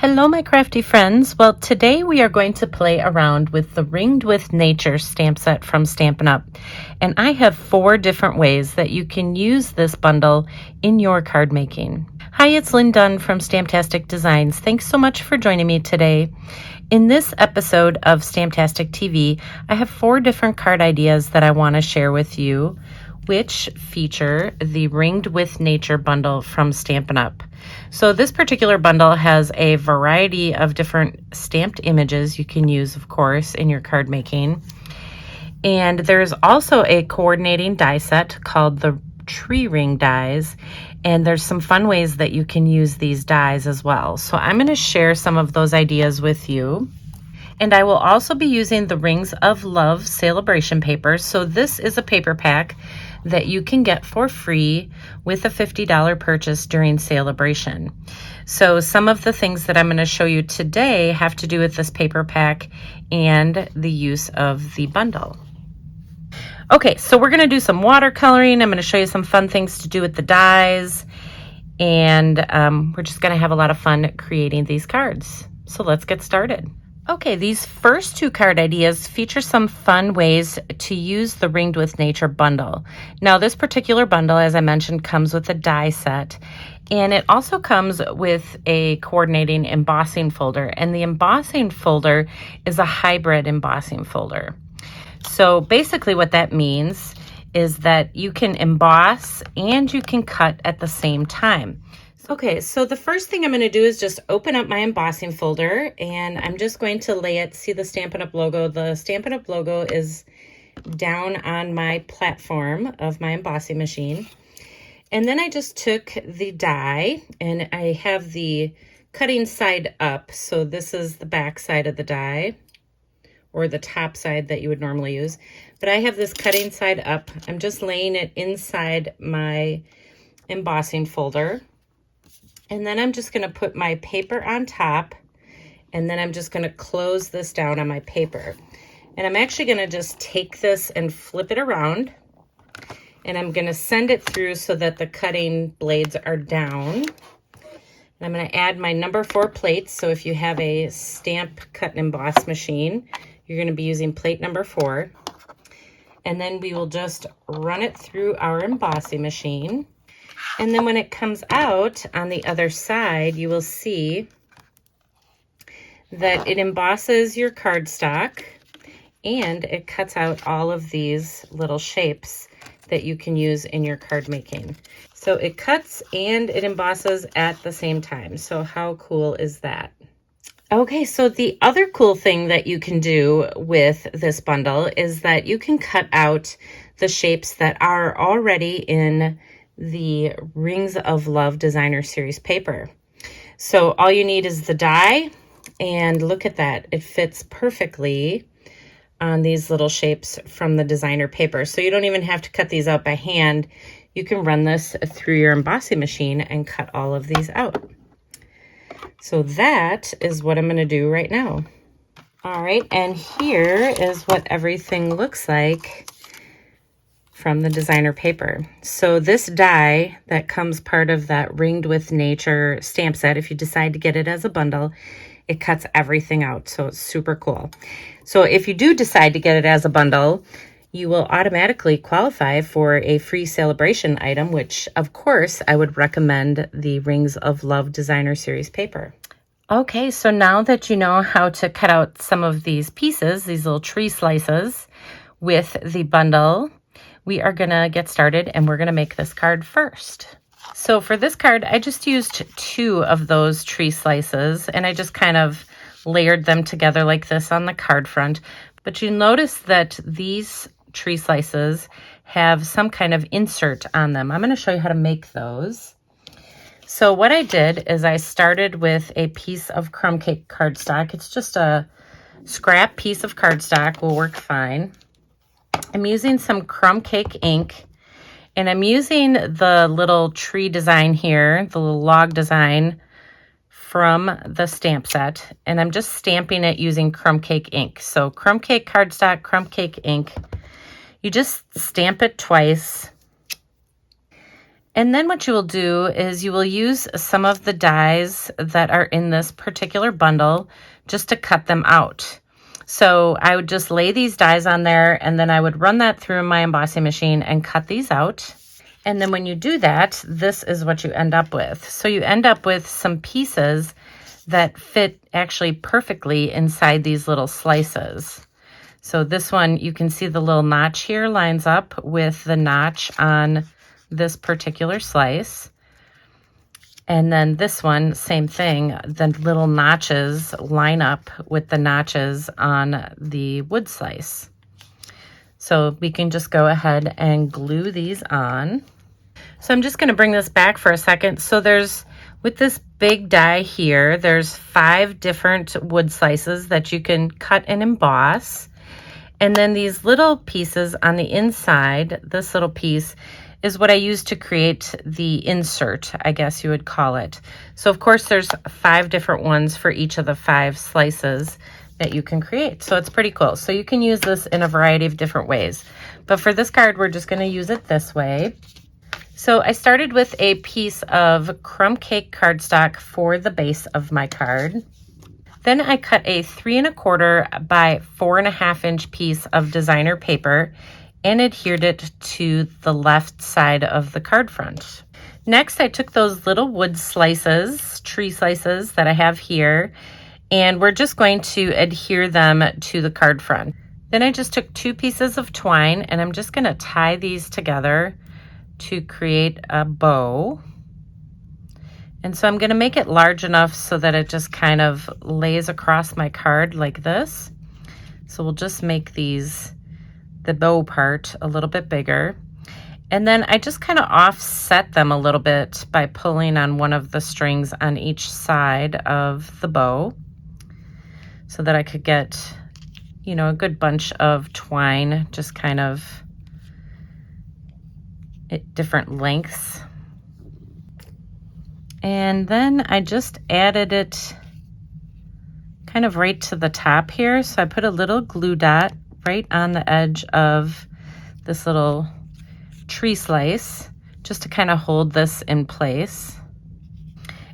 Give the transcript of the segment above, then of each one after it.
Hello, my crafty friends. Well, today we are going to play around with the Ringed with Nature stamp set from Stampin' Up. And I have 4 different ways that you can use this bundle in your card making. Hi, it's Lynn Dunn from Stamptastic Designs. Thanks so much for joining me today. In this episode of Stamptastic TV, I have 4 different card ideas that I want to share with you, which feature the Ringed with Nature bundle from Stampin' Up. So this particular bundle has a variety of different stamped images you can use, of course, in your card making. And there's also a coordinating die set called the Tree Ring dies, and there's some fun ways that you can use these dies as well. So I'm going to share some of those ideas with you. And I will also be using the Rings of Love celebration paper. So this is a paper pack that you can get for free with a $50 purchase during celebration. So some of the things that I'm going to show you today have to do with this paper pack and the use of the bundle. Okay, so we're going to do some watercoloring. I'm going to show you some fun things to do with the dies, and we're just going to have a lot of fun creating these cards. So let's get started. Okay, these first 2 card ideas feature some fun ways to use the Ringed with Nature bundle. Now, this particular bundle, as I mentioned, comes with a die set, and it also comes with a coordinating embossing folder, and the embossing folder is a hybrid embossing folder. So basically what that means is that you can emboss and you can cut at the same time. Okay, so the first thing I'm going to do is just open up my embossing folder, and I'm just going to lay it. See the Stampin' Up logo? The Stampin' Up logo is down on my platform of my embossing machine. And then I just took the die, and I have the cutting side up. So this is the back side of the die, or the top side that you would normally use. But I have this cutting side up. I'm just laying it inside my embossing folder. And then I'm just going to put my paper on top, and then I'm just going to close this down on my paper. And I'm actually going to just take this and flip it around, and I'm going to send it through so that the cutting blades are down. And I'm going to add my number 4 plates. So if you have a stamp, cut, and emboss machine, you're going to be using plate number 4. And then we will just run it through our embossing machine. And then when it comes out on the other side, you will see that it embosses your cardstock, and it cuts out all of these little shapes that you can use in your card making. So it cuts and it embosses at the same time. So how cool is that? Okay, so the other cool thing that you can do with this bundle is that you can cut out the shapes that are already in the Rings of Love Designer Series paper. So all you need is the die, and look at that. It fits perfectly on these little shapes from the designer paper. So you don't even have to cut these out by hand. You can run this through your embossing machine and cut all of these out. So that is what I'm going to do right now. All right, and here is what everything looks like from the designer paper. So this die that comes part of that Ringed with Nature stamp set, if you decide to get it as a bundle, it cuts everything out. So it's super cool. So if you do decide to get it as a bundle, you will automatically qualify for a free celebration item, which of course I would recommend the Rings of Love Designer Series paper. Okay, so now that you know how to cut out some of these pieces, these little tree slices with the bundle, we are going to get started, and we're going to make this card first. So for this card, I just used 2 of those tree slices, and I just kind of layered them together like this on the card front. But you notice that these tree slices have some kind of insert on them. I'm going to show you how to make those. So what I did is I started with a piece of crumb cake cardstock. It's just a scrap piece of cardstock, will work fine. I'm using some crumb cake ink, and I'm using the little tree design here, the little log design from the stamp set, and I'm just stamping it using crumb cake ink. So crumb cake cardstock, crumb cake ink. You just stamp it twice, And then what you will do is you will use some of the dies that are in this particular bundle just to cut them out. So I would just lay these dies on there, and then I would run that through my embossing machine and cut these out. And then when you do that, this is what you end up with. So you end up with some pieces that fit actually perfectly inside these little slices. So this one, you can see the little notch here lines up with the notch on this particular slice. And then this one, same thing, the little notches line up with the notches on the wood slice. So we can just go ahead and glue these on. So I'm just going to bring this back for a second. So with this big die here, there's 5 different wood slices that you can cut and emboss. And then these little pieces on the inside, this little piece, is what I use to create the insert, I guess you would call it. So of course there's 5 different ones for each of the 5 slices that you can create. So it's pretty cool. So you can use this in a variety of different ways. But for this card, we're just going to use it this way. So I started with a piece of crumb cake cardstock for the base of my card. Then I cut a 3 1/4 by 4 1/2 inch piece of designer paper and adhered it to the left side of the card front. Next, I took those little wood slices, tree slices that I have here, and we're just going to adhere them to the card front. Then I just took 2 pieces of twine, and I'm just going to tie these together to create a bow. And so I'm going to make it large enough so that it just kind of lays across my card like this. So we'll just make the bow part a little bit bigger. And then I just kind of offset them a little bit by pulling on one of the strings on each side of the bow so that I could get, you know, a good bunch of twine, just kind of at different lengths. And then I just added it kind of right to the top here. So I put a little glue dot right on the edge of this little tree slice just to kind of hold this in place.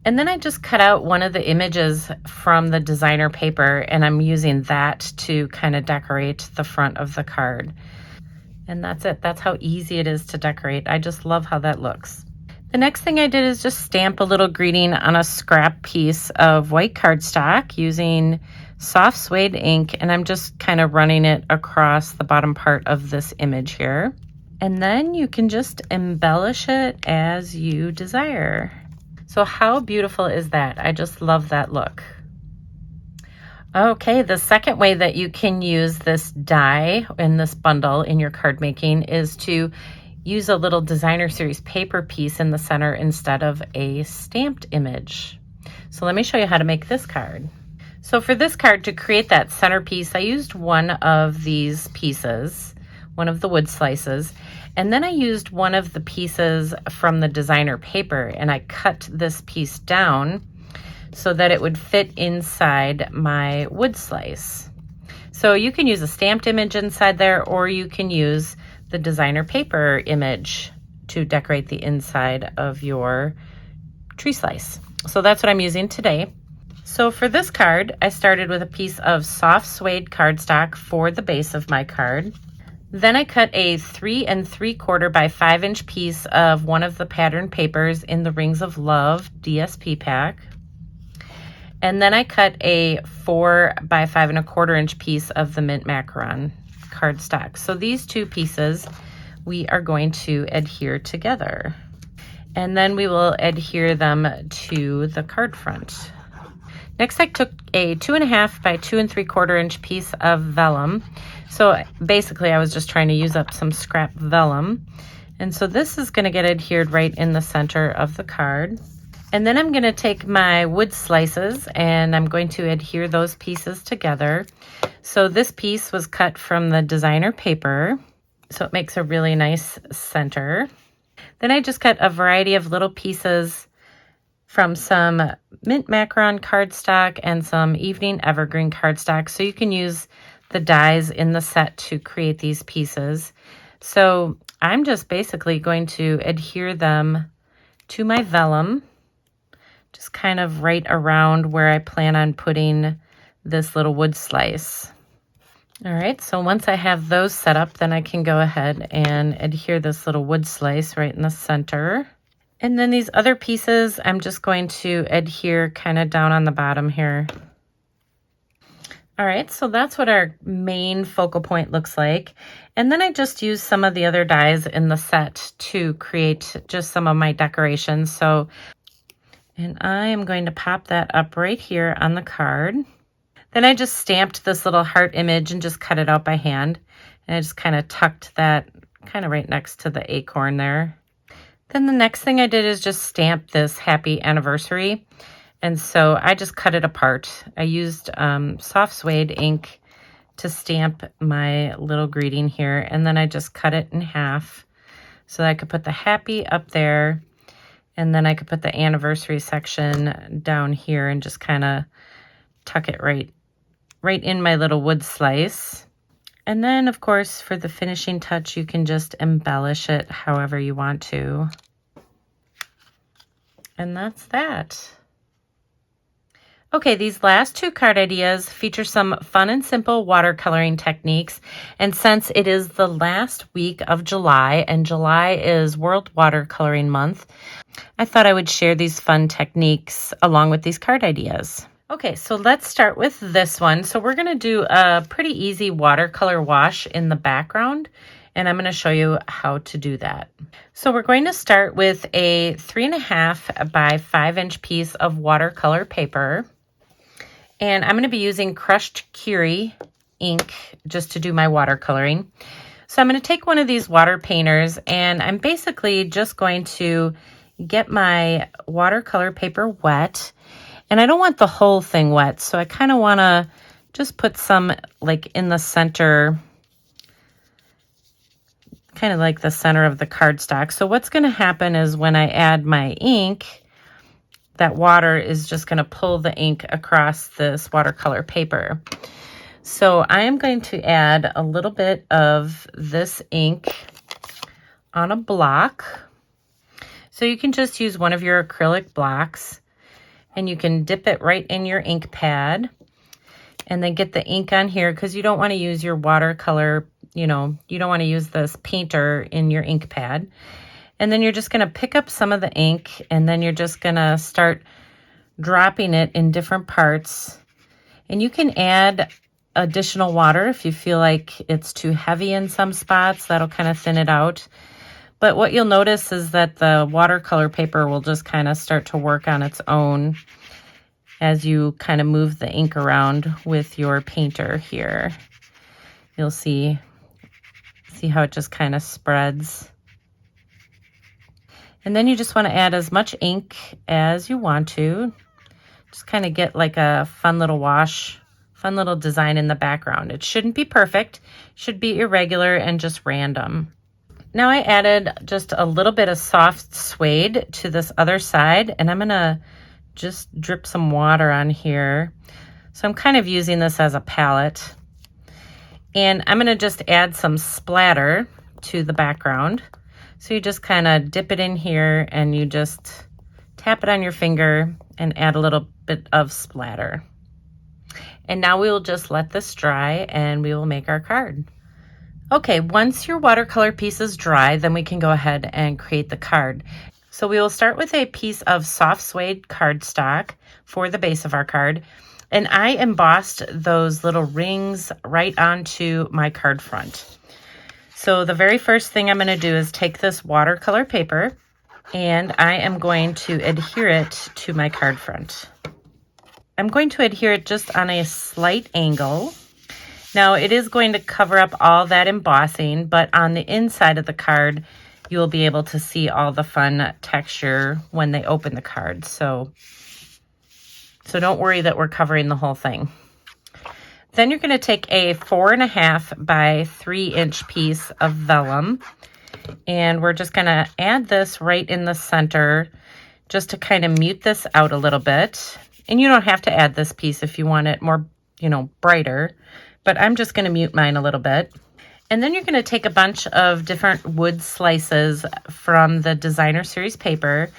And then I just cut out one of the images from the designer paper, and I'm using that to kind of decorate the front of the card. And that's it. That's how easy it is to decorate. I just love how that looks. The next thing I did is just stamp a little greeting on a scrap piece of white cardstock using soft suede ink, and I'm just kind of running it across the bottom part of this image here. And then you can just embellish it as you desire. So how beautiful is that? I just love that look. Okay, the second way that you can use this die in this bundle in your card making is to use a little designer series paper piece in the center instead of a stamped image. So let me show you how to make this card. So for this card, to create that centerpiece, I used one of these pieces, one of the wood slices, and then I used one of the pieces from the designer paper, and I cut this piece down so that it would fit inside my wood slice. So you can use a stamped image inside there, or you can use the designer paper image to decorate the inside of your tree slice. So that's what I'm using today. So for this card, I started with a piece of soft suede cardstock for the base of my card. Then I cut a 3 3/4 by 5 inch piece of one of the pattern papers in the Rings of Love DSP pack. And then I cut a 4 by 5 1/4 inch piece of the mint macaron cardstock. So these 2 pieces we are going to adhere together. And then we will adhere them to the card front. Next, I took a 2 1/2 by 2 3/4 inch piece of vellum. So basically I was just trying to use up some scrap vellum. And so this is going to get adhered right in the center of the card. And then I'm going to take my wood slices and I'm going to adhere those pieces together. So this piece was cut from the designer paper, so it makes a really nice center. Then I just cut a variety of little pieces from some mint macaron cardstock and some evening evergreen cardstock. So you can use the dies in the set to create these pieces. So I'm just basically going to adhere them to my vellum, just kind of right around where I plan on putting this little wood slice. All right, so once I have those set up, then I can go ahead and adhere this little wood slice right in the center. And then these other pieces, I'm just going to adhere kind of down on the bottom here. All right, so that's what our main focal point looks like. And then I just use some of the other dies in the set to create just some of my decorations. And I am going to pop that up right here on the card. Then I just stamped this little heart image and just cut it out by hand. And I just kind of tucked that kind of right next to the acorn there. Then the next thing I did is just stamp this happy anniversary. And so I just cut it apart. I used soft suede ink to stamp my little greeting here. And then I just cut it in half so that I could put the happy up there. And then I could put the anniversary section down here and just kind of tuck it right in my little wood slice. And then, of course, for the finishing touch, you can just embellish it however you want to. And that's that. Okay, these last two card ideas feature some fun and simple watercoloring techniques. And since it is the last week of July, and July is World Watercoloring Month, I thought I would share these fun techniques along with these card ideas. Okay, so let's start with this one. So we're going to do a pretty easy watercolor wash in the background, and I'm going to show you how to do that. So we're going to start with a 3.5 by 5 inch piece of watercolor paper, and I'm going to be using crushed Curie ink just to do my watercoloring. So I'm going to take one of these water painters, and I'm basically just going to get my watercolor paper wet. And I don't want the whole thing wet, so I kind of want to just put some like in the center, kind of like the center of the cardstock. So what's going to happen is when I add my ink, that water is just going to pull the ink across this watercolor paper. So I am going to add a little bit of this ink on a block. So you can just use one of your acrylic blocks, and you can dip it right in your ink pad and then get the ink on here, because you don't want to use your watercolor, you don't want to use this painter in your ink pad. And then you're just going to pick up some of the ink, and then you're just going to start dropping it in different parts. And you can add additional water if you feel like it's too heavy in some spots. That'll kind of thin it out. But what you'll notice is that the watercolor paper will just kind of start to work on its own as you kind of move the ink around with your painter here. You'll see how it just kind of spreads. And then you just want to add as much ink as you want to. Just kind of get like a fun little wash, fun little design in the background. It shouldn't be perfect, it should be irregular and just random. Now I added just a little bit of soft suede to this other side, and I'm going to just drip some water on here. So I'm kind of using this as a palette. And I'm going to just add some splatter to the background. So you just kind of dip it in here, and you just tap it on your finger and add a little bit of splatter. And now we will just let this dry, and we will make our card. Okay, once your watercolor piece is dry, then we can go ahead and create the card. So we will start with a piece of soft suede cardstock for the base of our card. And I embossed those little rings right onto my card front. So the very first thing I'm going to do is take this watercolor paper, and I am going to adhere it to my card front. I'm going to adhere it just on a slight angle. Now it is going to cover up all that embossing, but on the inside of the card, you will be able to see all the fun texture when they open the card. So don't worry that we're covering the whole thing. Then you're going to take a 4.5 by 3 inch piece of vellum, and we're just going to add this right in the center just to kind of mute this out a little bit. And you don't have to add this piece if you want it more, brighter. But I'm just going to mute mine a little bit. And then you're going to take a bunch of different wood slices from the Designer Series paper,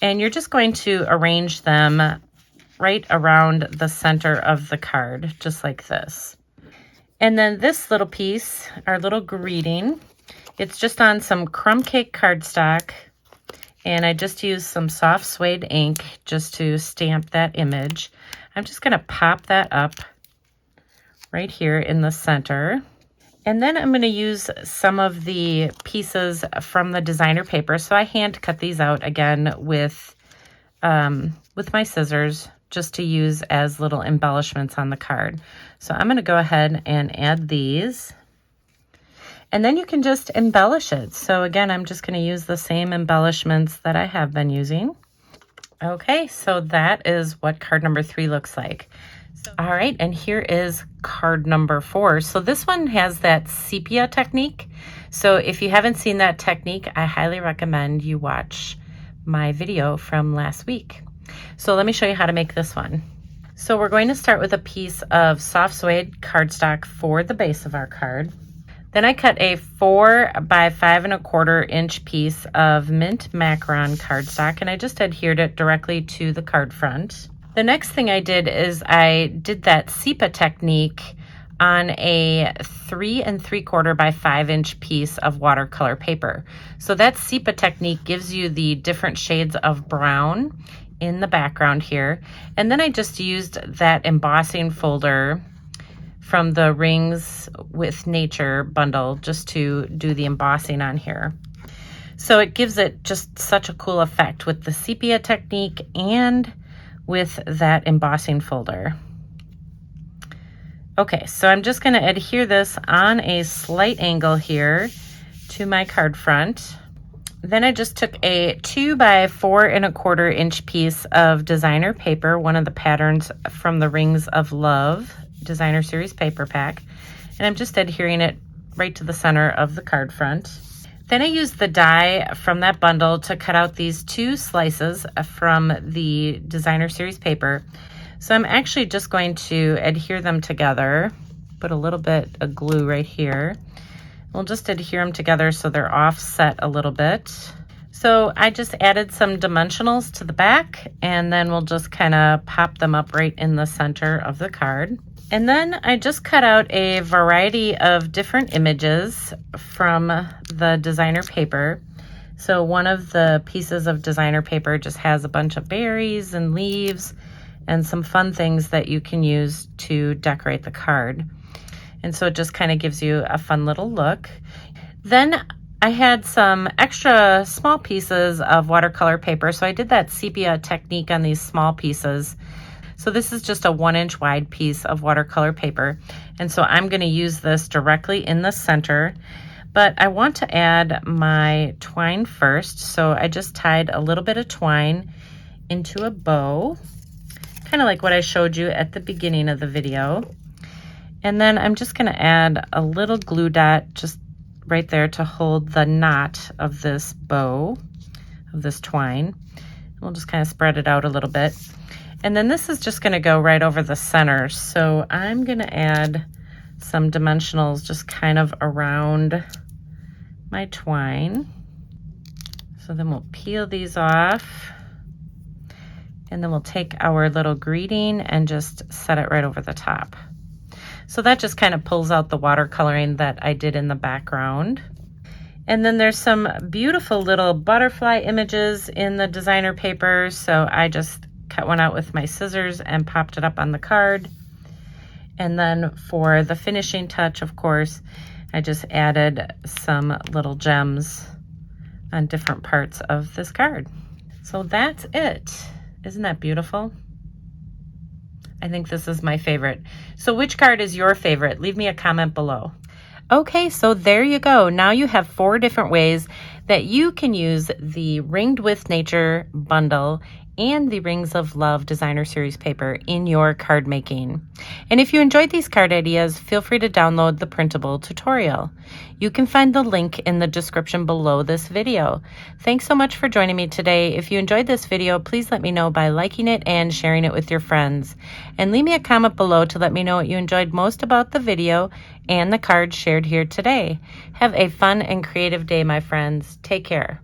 and you're just going to arrange them right around the center of the card, just like this. And then this little piece, our little greeting, it's just on some crumb cake cardstock, and I just used some soft suede ink just to stamp that image. I'm just going to pop that up right here in the center. And then I'm going to use some of the pieces from the designer paper. So I hand cut these out again with my scissors just to use as little embellishments on the card. So I'm going to go ahead and add these. And then you can just embellish it. So again, I'm just going to use the same embellishments that I have been using. Okay, so that is what card number 3 looks like. All right, and here is card number 4. So this one has that sepia technique. So if you haven't seen that technique, I highly recommend you watch my video from last week. So let me show you how to make this one. So we're going to start with a piece of soft suede cardstock for the base of our card. Then I cut a 4 by 5 1/4 inch piece of mint macaron cardstock, and I just adhered it directly to the card front. The next thing I did is I did that sepia technique on a 3 3/4 by 5 inch piece of watercolor paper. So that sepia technique gives you the different shades of brown in the background here. And then I just used that embossing folder from the Rings with Nature bundle just to do the embossing on here. So it gives it just such a cool effect with the sepia technique and with that embossing folder. Okay, so I'm just going to adhere this on a slight angle here to my card front. Then I just took a 2 by 4 1/4 inch piece of designer paper, one of the patterns from the Rings of Love Designer Series paper pack, and I'm just adhering it right to the center of the card front. Then I used the die from that bundle to cut out these 2 slices from the Designer Series paper. So I'm actually just going to adhere them together, put a little bit of glue right here. We'll just adhere them together so they're offset a little bit. So I just added some dimensionals to the back, and then we'll just kind of pop them up right in the center of the card. And then I just cut out a variety of different images from the designer paper. So one of the pieces of designer paper just has a bunch of berries and leaves and some fun things that you can use to decorate the card. And so it just kind of gives you a fun little look. Then I had some extra small pieces of watercolor paper. So I did that sepia technique on these small pieces. So this is just a 1 inch wide piece of watercolor paper. And so I'm going to use this directly in the center. But I want to add my twine first. So I just tied a little bit of twine into a bow, kind of like what I showed you at the beginning of the video. And then I'm just going to add a little glue dot just right there to hold the knot of this bow, of this twine. We'll just kind of spread it out a little bit. And then this is just going to go right over the center. So I'm going to add some dimensionals just kind of around my twine. So then we'll peel these off. And then we'll take our little greeting and just set it right over the top. So that just kind of pulls out the watercoloring that I did in the background. And then there's some beautiful little butterfly images in the designer paper. So I just cut one out with my scissors and popped it up on the card. And then for the finishing touch, of course, I just added some little gems on different parts of this card. So that's it. Isn't that beautiful? I think this is my favorite. So which card is your favorite? Leave me a comment below. Okay, so there you go. Now you have 4 different ways that you can use the Ringed with Nature bundle and the Rings of Love Designer Series paper in your card making. And if you enjoyed these card ideas, feel free to download the printable tutorial. You can find the link in the description below this video. Thanks so much for joining me today. If you enjoyed this video, please let me know by liking it and sharing it with your friends. And leave me a comment below to let me know what you enjoyed most about the video and the cards shared here today. Have a fun and creative day, my friends. Take care.